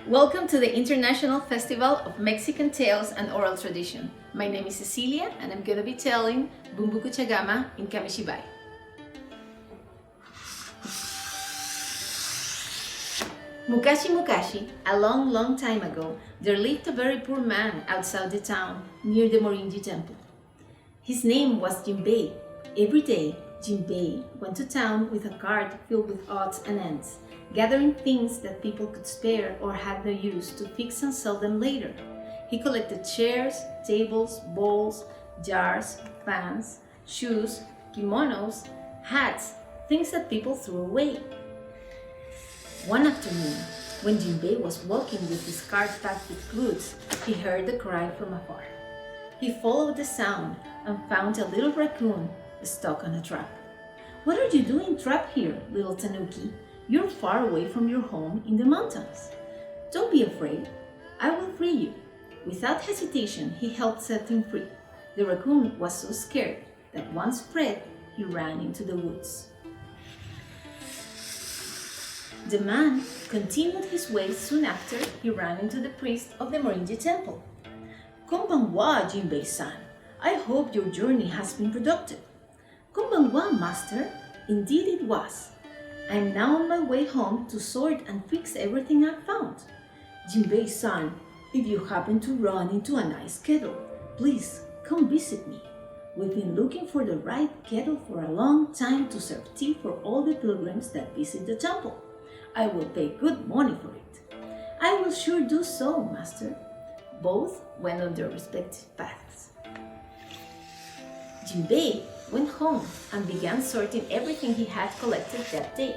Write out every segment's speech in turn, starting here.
Welcome to the International Festival of Mexican Tales and Oral Tradition. My name is Cecilia and I'm going to be telling Bumbuku Chagama in Kamishibai. Mukashi Mukashi, a long time ago, there lived a very poor man outside the town near the Morinji temple. His name was Jinbei. Every day, Jinbei went to town with a cart filled with odds and ends, gathering things that people could spare or had no use to fix and sell them later. He collected chairs, tables, bowls, jars, fans, shoes, kimonos, hats, things that people threw away. One afternoon, when Jinbei was walking with his cart packed with goods, he heard a cry from afar. He followed the sound and found a little raccoon stuck on a trap. "What are you doing trapped here, little tanuki? You're far away from your home in the mountains. Don't be afraid. I will free you." Without hesitation, he helped set him free. The raccoon was so scared that once freed, he ran into the woods. The man continued his way. Soon after, he ran into the priest of the Morinji temple. "Konbanwa, Jinbei-san. I hope your journey has been productive." "Konbanwa, master. Indeed it was. I am now on my way home to sort and fix everything I've found." "Jinbei-san, if you happen to run into a nice kettle, please come visit me. We've been looking for the right kettle for a long time to serve tea for all the pilgrims that visit the temple. I will pay good money for it." "I will sure do so, master." Both went on their respective paths. Jinbei went home and began sorting everything he had collected that day.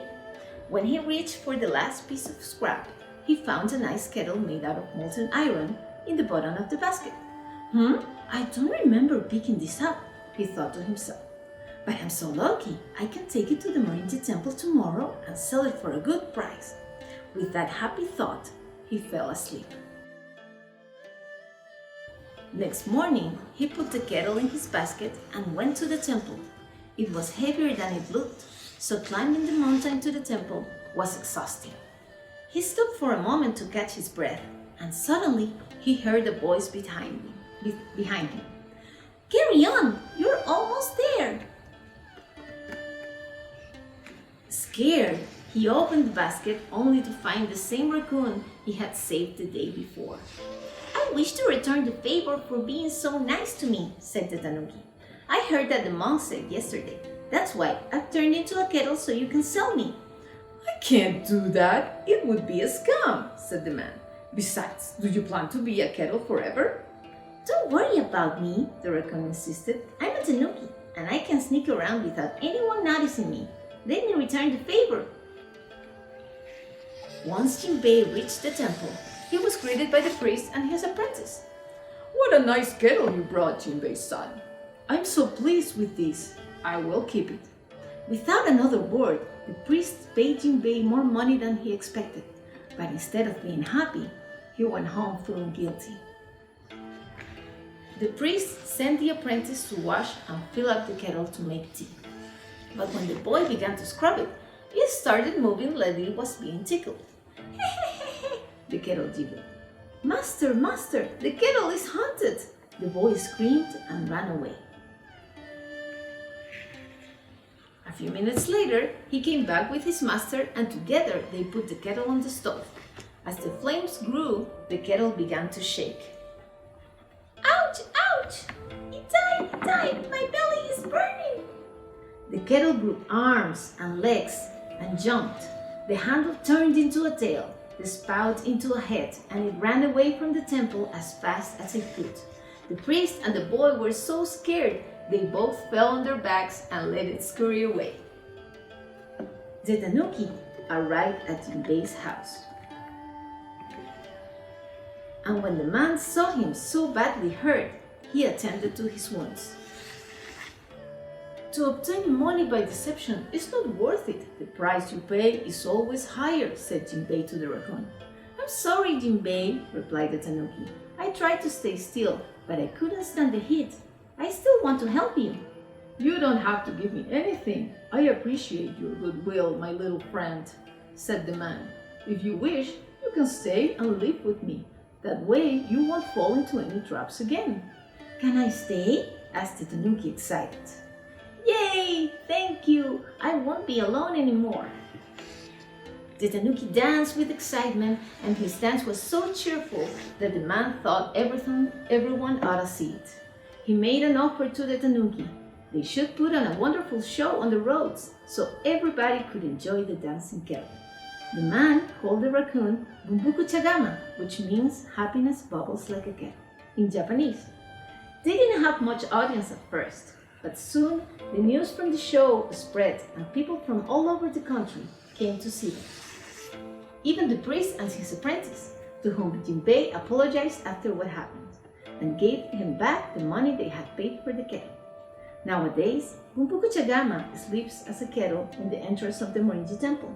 When he reached for the last piece of scrap, he found a nice kettle made out of molten iron in the bottom of the basket. I don't remember picking this up," he thought to himself. "But I'm so lucky, I can take it to the Morinji temple tomorrow and sell it for a good price." With that happy thought, he fell asleep. Next morning, he put the kettle in his basket and went to the temple. It was heavier than it looked, so climbing the mountain to the temple was exhausting. He stopped for a moment to catch his breath, and suddenly he heard a voice behind him. "Carry on! You're almost there!" Scared, he opened the basket only to find the same raccoon he had saved the day before. "I wish to return the favor for being so nice to me," said the tanuki. "I heard that the monk said yesterday. That's why I've turned into a kettle so you can sell me." "I can't do that. It would be a scam," said the man. "Besides, do you plan to be a kettle forever?" "Don't worry about me," the raccoon insisted. "I'm a tanuki, and I can sneak around without anyone noticing me. Let me return the favor." Once Jinbei reached the temple, he was greeted by the priest and his apprentice. "What a nice kettle you brought, Jinbei-san. I'm so pleased with this. I will keep it." Without another word, the priest paid Jinbei more money than he expected, but instead of being happy, he went home feeling guilty. The priest sent the apprentice to wash and fill up the kettle to make tea. But when the boy began to scrub it, it started moving like it was being tickled. The kettle giggled. Master, the kettle is haunted!" The boy screamed and ran away. A few minutes later, he came back with his master, and together they put the kettle on the stove. As the flames grew, the kettle began to shake. "Ouch! It died! My belly is burning!" The kettle grew arms and legs and jumped. The handle turned into a tail, the spout into a head, and it ran away from the temple as fast as it could. The priest and the boy were so scared, they both fell on their backs and let it scurry away. The tanuki arrived at Jinbei's house. And when the man saw him so badly hurt, he attended to his wounds. "To obtain money by deception is not worth it. The price you pay is always higher," said Jinbei to the raccoon. "I'm sorry, Jinbei," replied the tanuki. "I tried to stay still, but I couldn't stand the heat. I still want to help you." "You don't have to give me anything. I appreciate your goodwill, my little friend," said the man. "If you wish, You can stay and live with me. That way you won't fall into any traps again." "Can I stay?" asked the tanuki, excited. "Yay! Thank you! I won't be alone anymore." The tanuki danced with excitement, and his dance was so cheerful that the man thought everyone ought to see it. He made an offer to the tanuki. They should put on a wonderful show on the roads so everybody could enjoy the dancing kettle. The man called the raccoon Bumbuku Chagama, which means happiness bubbles like a kettle in Japanese. They didn't have much audience at first, but soon the news from the show spread and people from all over the country came to see them. Even the priest and his apprentice, to whom Jinbei apologized after what happened and gave him back the money they had paid for the kettle. Nowadays, Bumbuku Chagama sleeps as a kettle in the entrance of the Morinji temple.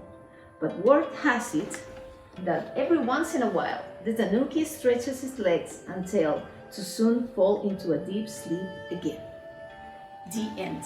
But word has it that every once in a while, the tanuki stretches his legs and tail to soon fall into a deep sleep again. The end.